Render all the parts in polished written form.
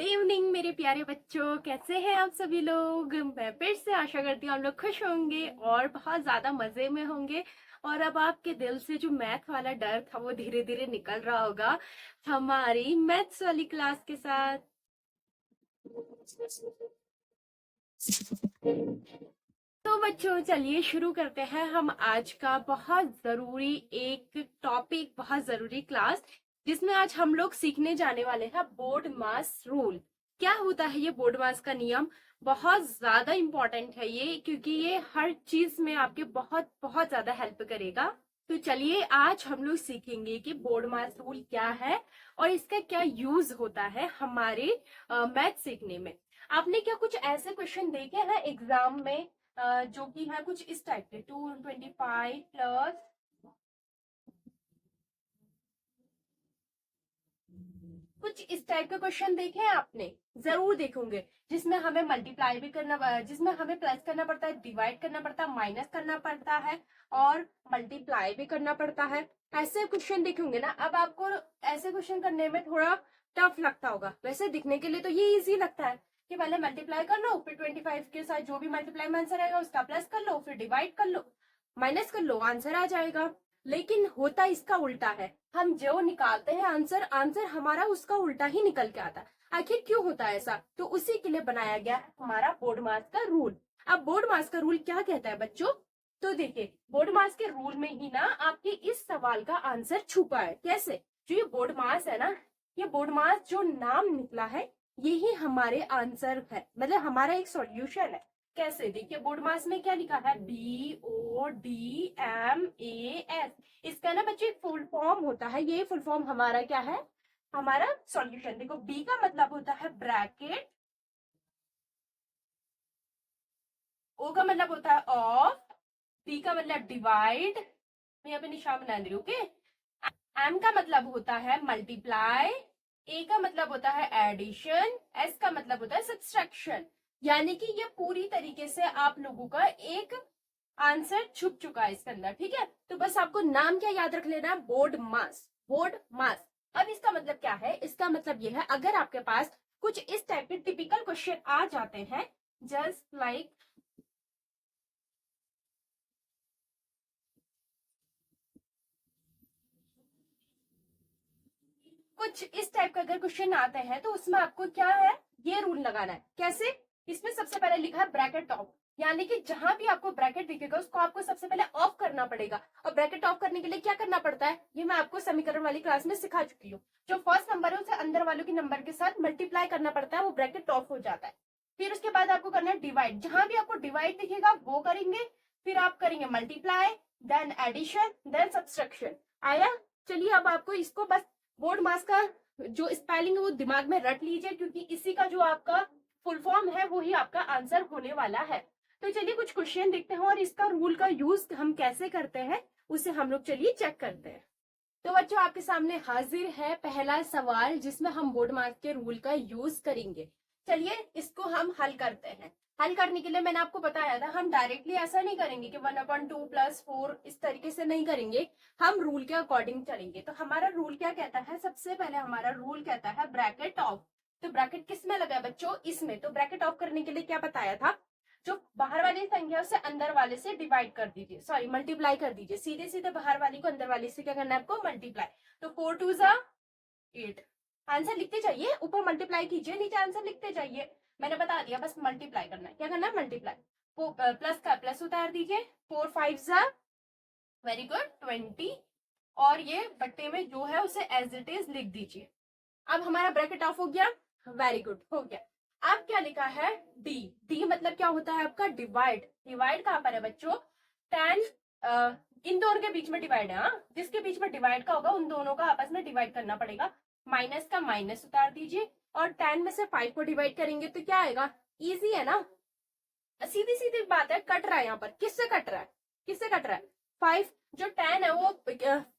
Good evening मेरे प्यारे बच्चों, कैसे हैं आप सभी लोग। मैं फिर से आशा करती हूँ आप लोग खुश होंगे और बहुत ज्यादा मजे में होंगे। और अब आपके दिल से जो मैथ वाला डर था वो धीरे धीरे निकल रहा होगा हमारी मैथ्स वाली क्लास के साथ। तो बच्चों चलिए शुरू करते हैं हम आज का बहुत जरूरी एक टॉपिक, बहुत जरूरी क्लास, जिसमें आज हम लोग सीखने जाने वाले हैं बोर्ड मास रूल। क्या होता है ये बोर्ड मास का नियम? बहुत ज्यादा इंपॉर्टेंट है ये, क्योंकि ये हर चीज में आपके बहुत बहुत ज्यादा हेल्प करेगा। तो चलिए आज हम लोग सीखेंगे कि बोर्ड मास रूल क्या है और इसका क्या यूज होता है हमारे मैथ सीखने में। आपने क्या कुछ ऐसे क्वेश्चन देखे हैं एग्जाम में जो कि है कुछ इस टाइप के 225 प्लस कुछ इस टाइप के क्वेश्चन देखे हैं आपने? जरूर देखोगे, जिसमें हमें मल्टीप्लाई भी करना, जिसमें हमें प्लस करना पड़ता है, डिवाइड करना पड़ता है, माइनस करना पड़ता है और मल्टीप्लाई भी करना पड़ता है। ऐसे क्वेश्चन देखेंगे ना। अब आपको ऐसे क्वेश्चन करने में थोड़ा टफ लगता होगा, वैसे दिखने के लिए तो ये इजी लगता है कि पहले मल्टीप्लाई कर लो, फिर 25 के साथ जो भी मल्टीप्लाई में आंसर आएगा उसका प्लस कर लो, फिर डिवाइड कर लो, माइनस कर लो, आंसर आ जाएगा। लेकिन होता इसका उल्टा है। हम जो निकालते हैं आंसर, आंसर हमारा उसका उल्टा ही निकल के आता है। आखिर क्यों होता है ऐसा? तो उसी के लिए बनाया गया है हमारा बोर्ड मास का रूल। अब बोर्ड मास का रूल क्या कहता है बच्चों? तो देखिए, बोर्ड मास के रूल में ही ना आपके इस सवाल का आंसर छुपा है। कैसे? जो ये बोर्ड मास है ना, ये बोर्ड मास जो नाम निकला है यही हमारे आंसर है, मतलब हमारा एक सॉल्यूशन है। कैसे? देखिए, बोर्ड मास में क्या लिखा है, BODMAS। इसका ना बच्चे फुल फॉर्म होता है, ये फुल फॉर्म हमारा क्या है, हमारा सॉल्यूशन। देखो, बी का मतलब होता है ब्रैकेट, ओ का मतलब होता है ऑफ, डी का मतलब डिवाइड, मैं यहाँ पे निशान बना दे रही हूँ, ओके। एम का मतलब होता है मल्टीप्लाई, ए का मतलब होता है एडिशन, एस का मतलब होता है सब्सट्रैक्शन। यानी कि ये पूरी तरीके से आप लोगों का एक आंसर छुप चुका है इसके अंदर। ठीक है, तो बस आपको नाम क्या याद रख लेना है, बोर्ड मास, बोर्ड मास। अब इसका मतलब क्या है? इसका मतलब यह है, अगर आपके पास कुछ इस टाइप के टिपिकल क्वेश्चन आ जाते हैं, जस्ट लाइक कुछ इस टाइप का अगर क्वेश्चन आते हैं तो उसमें आपको क्या है, ये रूल लगाना है। कैसे? इसमें सबसे पहले लिखा है ब्रैकेट ऑफ, यानी कि जहां भी आपको ब्रैकेट दिखेगा उसको आपको सबसे पहले ऑफ करना पड़ेगा। और ब्रैकेट ऑफ करने के लिए क्या करना पड़ता है, ये मैं आपको समीकरण वाली क्लास में सिखा चुकी हूँ। जो फर्स्ट नंबर है उसे अंदर वालों के नंबर के साथ मल्टीप्लाई करना पड़ता है, वो ब्रैकेट ऑफ हो जाता है। फिर उसके बाद आपको करना है डिवाइड, जहां भी आपको डिवाइड दिखेगा वो करेंगे, फिर आप करेंगे multiply, then addition, then subtraction. आया? चलिए अब आपको इसको बस बोर्ड मास का जो स्पेलिंग है वो दिमाग में रट लीजिए, क्योंकि इसी का जो आपका फुल फॉर्म है वो ही आपका आंसर होने वाला है। तो चलिए कुछ क्वेश्चन देखते हैं और इसका रूल का यूज हम कैसे करते हैं उसे हम लोग चलिए चेक करते हैं। तो बच्चों आपके सामने हाजिर है पहला सवाल, जिसमें हम बोर्ड मार्क के रूल का यूज करेंगे। चलिए इसको हम हल करते हैं। हल करने के लिए मैंने आपको बताया था, हम डायरेक्टली ऐसा नहीं करेंगे कि 1/2 + 4, इस तरीके से नहीं करेंगे, हम रूल के अकॉर्डिंग चलेंगे। तो हमारा रूल क्या कहता है, सबसे पहले हमारा रूल कहता है ब्रैकेट ऑफ। तो ब्रैकेट किस में लगा है बच्चों, इसमें। तो ब्रैकेट ऑफ करने के लिए क्या बताया था, जो बाहर वाली संख्या उसे अंदर वाले से डिवाइड कर दीजिए, सॉरी मल्टीप्लाई कर दीजिए। सीधे सीधे बाहर वाली को अंदर वाली से क्या करना है आपको, मल्टीप्लाई। तो 4 2 ज़ा 8। आंसर लिखते जाइए, ऊपर मल्टीप्लाई कीजिए, नीचे आंसर लिखते जाइए। मैंने बता दिया, बस मल्टीप्लाई करना है। क्या करना है, मल्टीप्लाई। प्लस का प्लस उतार दीजिए, 4 5 ज़ा, वेरी गुड, 20। और ये बट्टे में जो है उसे एज इट इज लिख दीजिए। अब हमारा ब्रैकेट ऑफ हो गया, वेरी गुड, हो गया। अब क्या लिखा है, डी। डी मतलब क्या होता है आपका, डिवाइड। डिवाइड कहां पर है बच्चों, 10, इन दोनों के बीच में डिवाइड है। हाँ, जिसके बीच में डिवाइड का होगा उन दोनों का आपस में डिवाइड करना पड़ेगा। माइनस का माइनस उतार दीजिए, और 10 में से 5 को डिवाइड करेंगे तो क्या आएगा, इजी है ना। सीधी सीधी बात है, कट रहा है यहाँ पर, किससे कट रहा है, किससे कट रहा है, 5। जो 10 है वो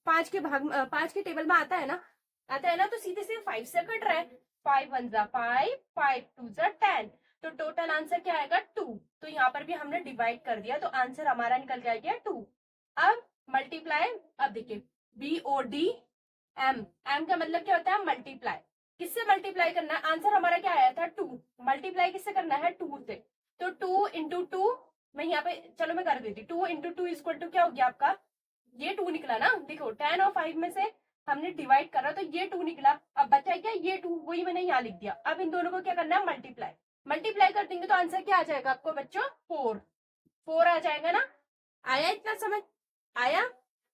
5 के भाग 5 के टेबल में आता है ना, आता है ना, तो सीधे सीधे 5 से कट रहा है। 5 1 ज़ा 5, 5 2 ज़ा 10। तो टोटल आंसर क्या आएगा, 2। तो यहाँ पर भी हमने डिवाइड कर दिया, तो आंसर हमारा निकल जाएगा 2। अब मल्टीप्लाई, अब देखिए, BOD M, M का मतलब क्या होता है, मल्टीप्लाई। किससे मल्टीप्लाई करना है, आंसर हमारा क्या मल्टीप्लाई किससे करना है, 2 से। तो 2 इंटू 2, मैं यहाँ पे चलो मैं कर देती, 2 इंटू 2 इक्वल टू क्या हो गया आपका, ये 2 निकला ना, देखो 10 और 5 में से हमने डिवाइड करा तो ये 2 निकला, अब बचा क्या ये 2, वही मैंने यहाँ लिख दिया। अब इन दोनों को क्या करना है, मल्टीप्लाई, मल्टीप्लाई कर देंगे तो आंसर क्या आ जाएगा आपको बच्चों, 4 आ जाएगा ना। आया इतना समझ आया।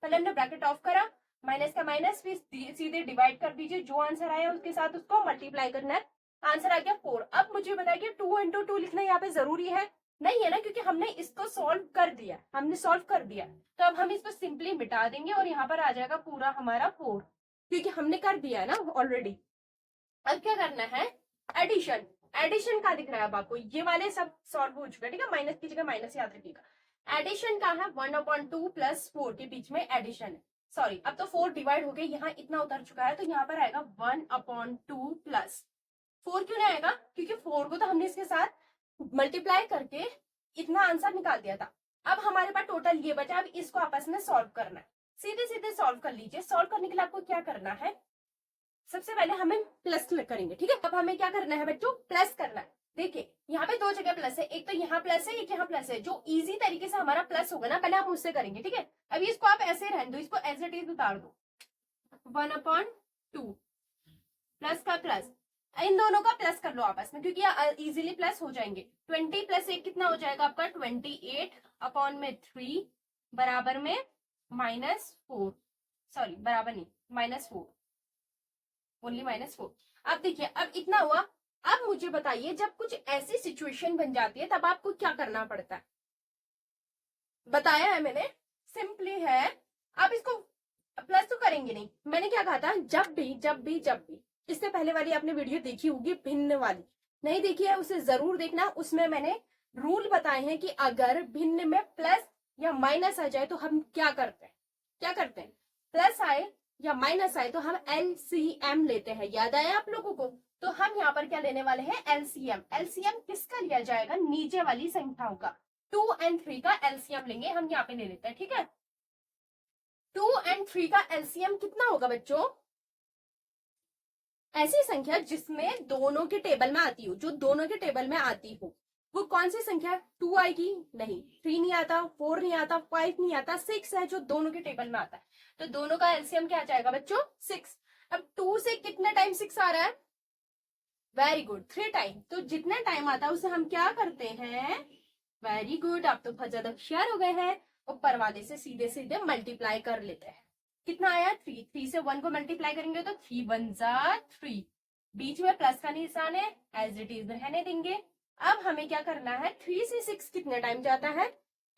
पहले हमने ब्रैकेट ऑफ करा, माइनस का माइनस, फिर सीधे डिवाइड कर दीजिए, जो आंसर आया उसके साथ उसको मल्टीप्लाई करना है, आंसर आ गया 4। अब मुझे बताइए 2 इंटू 2 लिखना यहाँ पे जरूरी है, नहीं है ना, क्योंकि हमने इसको सॉल्व कर दिया, हमने सॉल्व कर दिया। तो अब हम इसको सिंपली मिटा देंगे और यहाँ पर आ जाएगा पूरा हमारा 4, क्योंकि हमने कर दिया है ना ऑलरेडी। अब क्या करना है, एडिशन, एडिशन का दिख रहा है अब आपको, ये वाले सब सॉल्व हो चुका है, ठीक है, माइनस की जगह माइनस याद रखिएगा। एडिशन का है 1/2 प्लस 4 के बीच में एडिशन है, सॉरी अब तो 4 डिवाइड हो गए, यहाँ इतना उतर चुका है, तो यहाँ पर आएगा 1/2 प्लस 4। क्यों नहीं आएगा, क्योंकि 4 को तो हमने इसके साथ मल्टीप्लाई करके इतना आंसर निकाल दिया था। अब हमारे पास टोटल ये बचा, अब इसको आपस में सॉल्व करना है, सीधे सीधे सॉल्व कर लीजिए। सॉल्व करने के लिए आपको क्या करना है, सबसे पहले हमें प्लस करेंगे, ठीक है। अब हमें क्या करना है बच्चों, प्लस करना है। देखिए यहाँ पे 2 जगह प्लस है, एक तो यहाँ प्लस है, एक यहाँ प्लस है, जो इजी तरीके से हमारा प्लस होगा ना, पहले हम उससे करेंगे, ठीक है। अभी इसको आप ऐसे रहने दो, इसको एज इट इज उतार दो, 1/2 प्लस का प्लस, इन दोनों का प्लस कर लो आपस में, क्योंकि इजीली प्लस हो जाएंगे। 20 प्लस 1 कितना हो जाएगा आपका, 28/3 बराबर में -4, सॉरी बराबर नहीं, -4, ओनली -4। अब देखिए अब इतना हुआ। अब मुझे बताइए जब कुछ ऐसी सिचुएशन बन जाती है तब आपको क्या करना पड़ता है, बताया है मैंने, सिंपली है। आप इसको प्लस तो करेंगे नहीं, मैंने क्या कहा था, जब भी इससे पहले वाली आपने वीडियो देखी होगी भिन्न वाली, नहीं देखी है उसे जरूर देखना, उसमें मैंने रूल बताए हैं कि अगर भिन्न में प्लस या माइनस आ जाए तो हम क्या करते हैं, प्लस आए या माइनस आए तो हम एलसीएम लेते हैं, याद आया आप लोगों को। तो हम यहाँ पर क्या लेने वाले हैं, एलसीएम। एलसीएम किसका लिया जाएगा, नीचे वाली संख्याओं का, 2 और 3 का एलसीएम लेंगे हम, यहाँ पे ले लेते हैं, ठीक है। 2 और 3 का एलसीएम कितना होगा बच्चों, ऐसी संख्या जिसमें दोनों के टेबल में आती हो, जो दोनों के टेबल में आती हो, वो कौन सी संख्या, 2 आएगी, नहीं 3 नहीं आता, 4 नहीं आता, 5 नहीं आता, 6 है जो दोनों के टेबल में आता है। तो दोनों का एलसीएम क्या आ जाएगा बच्चों, 6। अब 2 से कितने टाइम 6 आ रहा है, वेरी गुड 3 टाइम। तो जितना टाइम आता है उसे हम क्या करते हैं, वेरी गुड, आप तो बहुत ज्यादा होशियार हो गए हैं, ऊपर वाले से सीधे सीधे मल्टीप्लाई कर लेते हैं। कितना आया, 3 से 1 को मल्टीप्लाई करेंगे तो 3 1 जा 3, बीच में प्लस का निशान है, एज इट इज रहने देंगे। अब हमें क्या करना है, 3 से 6 कितने टाइम जाता है,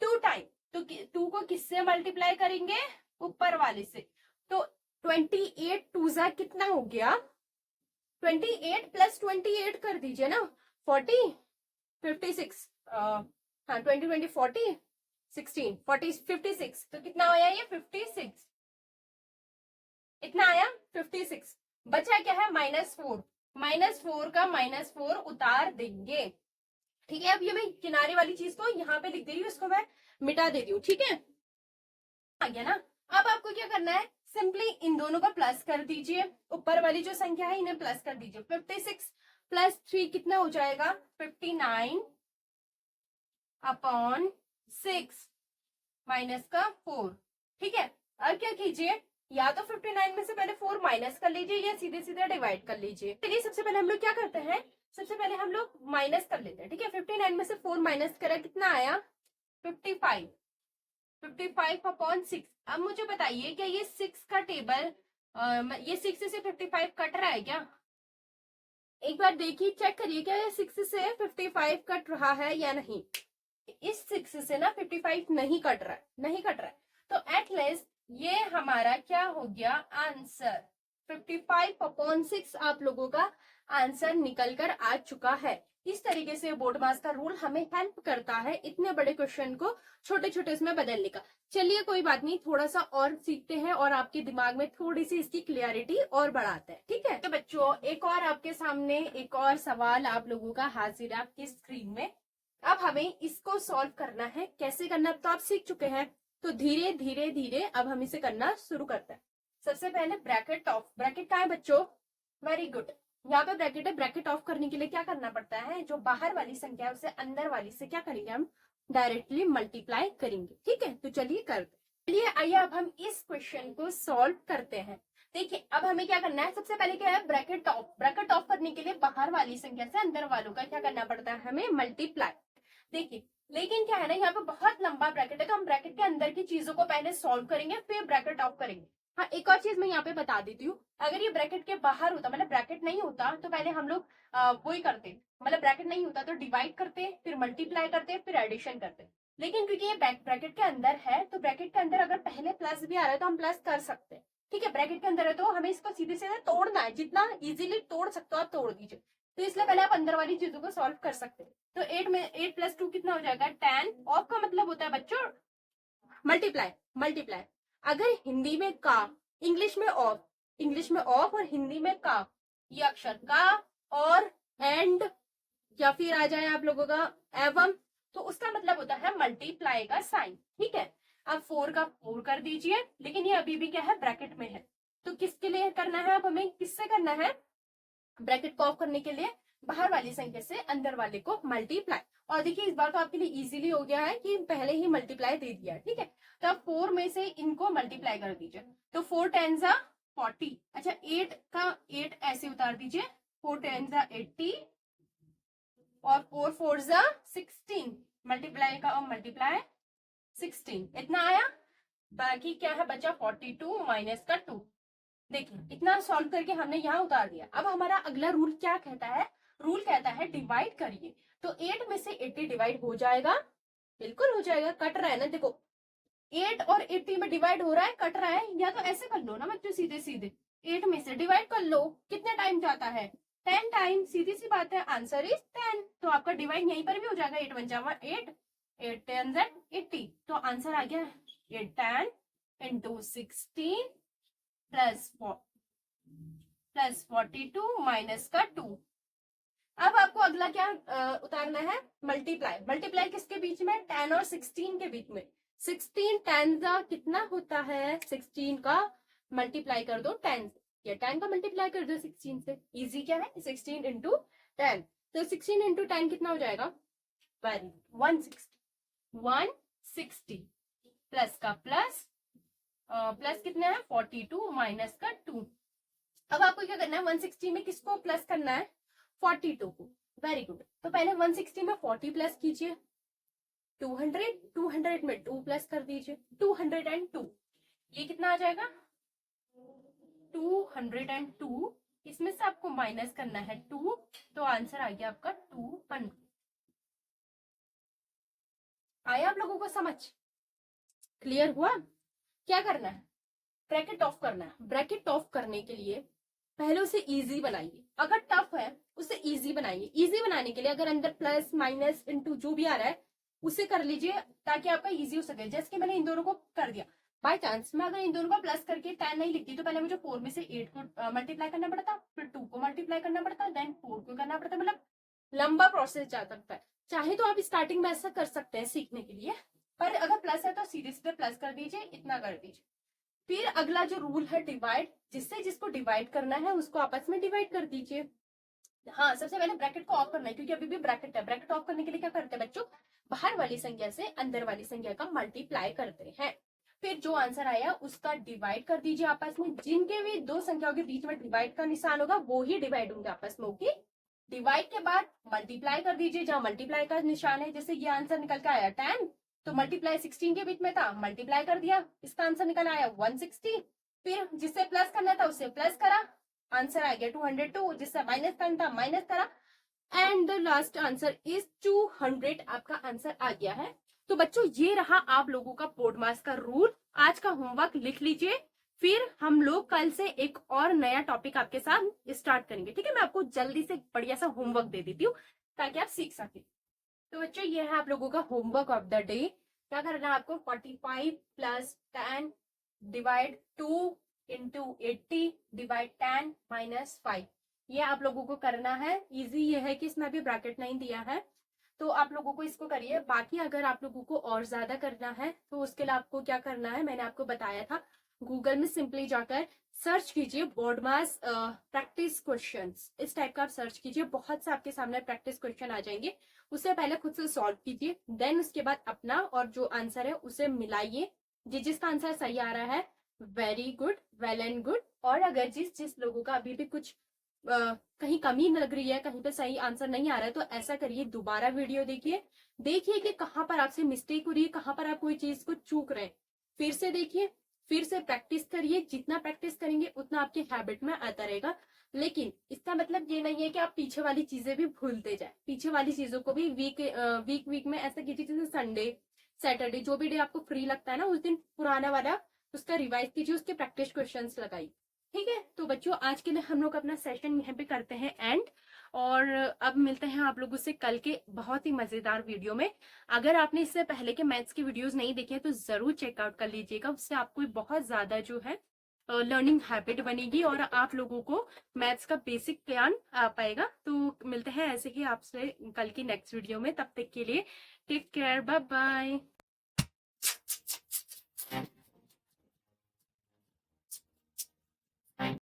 2 टाइम। तो 2 को किससे मल्टीप्लाई करेंगे, ऊपर वाले से। तो 28 2 जा कितना हो गया, 28 प्लस 28 कर दीजिए ना, 40 56, हाँ 20 20 40 16 40 56, तो कितना आया ये 56, इतना आया 56। बचा क्या है, -4, -4 का -4 उतार देंगे, ठीक है। अब ये मैं किनारे वाली चीज को यहाँ पे लिख दे रही हूँ, इसको मैं मिटा देती हूँ, ठीक है, आ गया ना। अब आपको क्या करना है, सिंपली इन दोनों का प्लस कर दीजिए, ऊपर वाली जो संख्या है इन्हें प्लस कर दीजिए। 56 प्लस 3 कितना हो जाएगा, 59/6 माइनस का 4, ठीक है। अब क्या कीजिए, या तो 59 में से पहले 4 माइनस कर लीजिए या सीधे सीधे डिवाइड कर लीजिए। चलिए सबसे पहले हम लोग क्या करते हैं, सबसे पहले हम लोग माइनस कर लेते हैं, ठीक है। 59 में से 4 माइनस करा, कितना आया 55, 55/6। अब मुझे बताइए क्या ये 6 का टेबल, ये 6 से 55 कट रहा है क्या, एक बार देखिए चेक करिए क्या ये 6 से 55 कट रहा है या नहीं। इस 6 से ना 55 नहीं कट रहा है, नहीं कट रहा है, तो एटलीस्ट ये हमारा क्या हो गया आंसर, 55/6 आप लोगों का आंसर निकल कर आ चुका है। इस तरीके से बोर्ड मास का रूल हमें हेल्प करता है इतने बड़े क्वेश्चन को छोटे छोटे इसमें बदलने का। चलिए कोई बात नहीं, थोड़ा सा और सीखते हैं और आपके दिमाग में थोड़ी सी इसकी क्लियरिटी और बढ़ाते हैं, ठीक है। तो बच्चों एक और आपके सामने एक और सवाल आप लोगों का हाजिर है आपकी स्क्रीन में। अब हमें इसको सॉल्व करना है, कैसे करना तो आप सीख चुके हैं, तो धीरे धीरे धीरे अब हम इसे करना शुरू करते हैं। सबसे पहले ब्रैकेट ऑफ, ब्रैकेट कहाँ है बच्चों, वेरी गुड, यहाँ पे ब्रैकेट है, ब्रैकेट ऑफ करने के लिए क्या करना पड़ता है, जो बाहर वाली संख्या है उसे अंदर वाली से क्या करेंगे, हम डायरेक्टली मल्टीप्लाई करेंगे। ठीक है, तो चलिए करते, चलिए आइए अब हम इस क्वेश्चन को सॉल्व करते हैं। देखिए अब हमें क्या करना है, सबसे पहले क्या है, ब्रैकेट ऑफ। ब्रैकेट ऑफ करने के लिए बाहर वाली संख्या से अंदर वालों का क्या करना पड़ता है, हमें मल्टीप्लाई। देखिए लेकिन क्या है ना, यहाँ पे बहुत लंबा ब्रैकेट है, तो हम ब्रैकेट के अंदर की चीजों को पहले सॉल्व करेंगे फिर ब्रैकेट ऑफ करेंगे। हाँ, एक और चीज मैं यहाँ पे बता देती हूँ, अगर ये ब्रैकेट के बाहर होता, मतलब ब्रैकेट नहीं होता, तो पहले हम लोग वो ही करते, मतलब ब्रैकेट नहीं होता तो डिवाइड करते, फिर मल्टीप्लाई करते, फिर एडिशन करते। लेकिन क्योंकि ये ब्रैकेट के अंदर है, तो ब्रैकेट के अंदर अगर पहले प्लस भी आ रहा है तो हम प्लस कर सकते हैं। ठीक है, ब्रैकेट के अंदर है तो हमें इसको सीधे सीधे तोड़ना है, जितना इजीली तोड़ सकते हो आप तोड़ दीजिए। तो इसलिए पहले आप अंदर वाली चीजों को सॉल्व कर सकते हैं। तो 8 में 8 + 2 कितना हो जाएगा, 10। ऑफ का मतलब होता है बच्चों मल्टीप्लाई, मल्टीप्लाई। अगर हिंदी में का, इंग्लिश में ऑफ, इंग्लिश में ऑफ और हिंदी में का, ये अक्षर का और एंड या फिर आ जाए आप लोगों का एवं, तो उसका मतलब होता है मल्टीप्लाई का साइन। ठीक है, अब 4 का 4 कर दीजिए, लेकिन ये अभी भी क्या है, ब्रैकेट में है। तो किसके लिए करना है, अब हमें किससे करना है, ब्रैकेट को ऑफ करने के लिए बाहर वाली संख्या से अंदर वाले को मल्टीप्लाई। और देखिए इस बार तो आपके लिए इजीली हो गया है कि पहले ही मल्टीप्लाई दे दिया। ठीक है, तो अब 4 में से इनको मल्टीप्लाई कर दीजिए, तो 4 10 40। अच्छा 8 का 8 ऐसे उतार दीजिए, 4 10 80 और 4 4 16। मल्टीप्लाई का और मल्टीप्लाई 16 इतना आया। बाकी क्या है बचा, 42 माइनस का 2। देखिए इतना सॉल्व करके हमने यहाँ उतार दिया। अब हमारा अगला रूल क्या कहता है, रूल कहता है डिवाइड करिए। तो 8 में से 80 डिवाइड हो जाएगा, बिल्कुल हो जाएगा, कट रहा है ना, देखो 8 और 80 में डिवाइड हो रहा है, कट रहा है। या तो ऐसे कर लो ना बच्चों, सीधे सीधे 8 में से डिवाइड कर लो, कितना टाइम जाता है, 10 टाइम, सीधी सी बात है, आंसर इज 10। तो आपका डिवाइड यहीं पर भी हो जाएगा, 8 1 जा 8, 8 10 80। तो आंसर आ गया 8 10 इंटू 16 प्लस 42 माइनस का 2। अब आपको अगला क्या उतारना है, मल्टीप्लाई। मल्टीप्लाई किसके बीच में, 10 और 16 के बीच में। 16 10 का कितना होता है, 16 का मल्टीप्लाई कर दो 10 से, या 10 का मल्टीप्लाई कर दो 16 से। इजी क्या है, 16 इंटू 10। तो 16 इंटू 10 कितना हो जाएगा, 160 प्लस का प्लस, प्लस कितना है 42 माइनस का 2। अब आपको क्या करना है, 160 में किसको प्लस करना है, 42 को। वेरी गुड, तो पहले 160 में 40 प्लस कीजिए, 200 में 2 प्लस कर दीजिए, 202। ये कितना आ जाएगा, 202। इसमें से आपको माइनस करना है 2, तो आंसर आ गया आपका 200। आया आप लोगों को समझ, क्लियर हुआ। क्या करना है, ब्रैकेट ऑफ करना है। ब्रैकेट ऑफ करने के लिए पहले उसे इजी बनाइए, अगर टफ है उसे इजी बनाइए। इजी बनाने के लिए अगर अंदर प्लस माइनस इनटू जो भी आ रहा है उसे कर लीजिए, ताकि आपका इजी हो सके। जैसे कि मैंने इन दोनों को कर दिया, बाय चांस मैं अगर इन दोनों को प्लस करके 10 नहीं लिखती, तो पहले मुझे 4 में से 8 को मल्टीप्लाई करना पड़ता, फिर 2 को मल्टीप्लाई करना पड़ता, देन 4 को करना पड़ता, मतलब लंबा प्रोसेस जा सकता है। चाहे तो आप स्टार्टिंग में ऐसा कर सकते हैं सीखने के लिए, पर अगर प्लस है तो सीधे सीधे प्लस कर दीजिए, इतना कर दीजिए। फिर अगला जो रूल है डिवाइड, जिससे जिसको डिवाइड करना है उसको आपस में डिवाइड कर दीजिए। हाँ, सबसे पहले ब्रैकेट को ऑफ करना है, क्योंकि अभी भी ब्रैकेट है। ब्रैकेट ऑफ करने के लिए क्या करते हैं बच्चों, बाहर वाली संख्या से अंदर वाली संख्या का मल्टीप्लाई करते हैं। फिर जो आंसर आया उसका डिवाइड कर दीजिए आपस में। जिनके भी दो संख्याओं के बीच में डिवाइड का निशान होगा वो ही डिवाइड होंगे आपस में। ओके, डिवाइड के बाद मल्टीप्लाई कर दीजिए जहां मल्टीप्लाई का निशान है। जैसे ये आंसर निकल के आया 10, तो मल्टीप्लाई 16 के बीच में था, मल्टीप्लाई कर दिया, इसका आंसर निकल आया 160। फिर जिससे प्लस करना था उससे प्लस करा, आंसर आ गया 202। जिससे माइनस करना था माइनस करा, and the last answer is 200। आपका आंसर आ गया है। तो बच्चों ये रहा आप लोगों का बोर्ड मास का रूल। आज का होमवर्क लिख लीजिए, फिर हम लोग कल से एक और नया टॉपिक आपके साथ स्टार्ट करेंगे। ठीक है, मैं आपको जल्दी से बढ़िया सा होमवर्क दे देती हूँ ताकि आप सीख सके। तो बच्चों ये है आप लोगों का होमवर्क ऑफ द डे। क्या करना है आपको, 45 plus 10 divide 2 into 80 divide 10 minus 5, ये आप लोगों को करना है। इजी ये है कि इसमें अभी ब्रैकेट नहीं दिया है, तो आप लोगों को इसको करिए। बाकी अगर आप लोगों को और ज्यादा करना है तो उसके लिए आपको क्या करना है, मैंने आपको बताया था, गूगल में सिंपली जाकर सर्च कीजिए बोर्डमास प्रैक्टिस क्वेश्चंस, इस टाइप का आप सर्च कीजिए, बहुत से आपके सामने प्रैक्टिस क्वेश्चन आ जाएंगे। उससे पहले खुद से सॉल्व कीजिए, देन उसके बाद अपना और जो आंसर है उसे मिलाइए। जिसका आंसर सही आ रहा है very good, well and good. और अगर जिस लोगों का अभी भी कुछ कहीं कमी लग रही है, कहीं पे सही आंसर नहीं आ रहा है, तो ऐसा करिए, दोबारा वीडियो देखिए कि कहाँ पर आपसे मिस्टेक हो रही है, कहाँ पर आप कोई चीज को चूक रहे हैं। फिर से देखिए, फिर से प्रैक्टिस करिए, जितना प्रैक्टिस करेंगे उतना आपके हैबिट में आता रहेगा। लेकिन इसका मतलब ये नहीं है कि आप पीछे वाली चीजें भी भूलते जाए, पीछे वाली चीजों को भी वीक में ऐसा कीजिए, जैसे संडे सैटरडे जो भी डे आपको फ्री लगता है ना, उस दिन पुराना वाला उसका रिवाइज कीजिए, उसके प्रैक्टिस क्वेश्चंस लगाइए। ठीक है, तो बच्चों आज के लिए हम लोग अपना सेशन यहाँ पे करते हैं एंड, और अब मिलते हैं आप लोगों से कल के बहुत ही मजेदार वीडियो में। अगर आपने इससे पहले के मैथ्स की वीडियोस नहीं देखे हैं तो जरूर चेकआउट कर लीजिएगा, उससे आपको बहुत ज्यादा जो है लर्निंग हैबिट बनेगी और आप लोगों को मैथ्स का बेसिक ज्ञान आ पाएगा। तो मिलते हैं ऐसे ही आपसे कल की नेक्स्ट वीडियो में, तब तक के लिए टेक केयर, बाय बाय।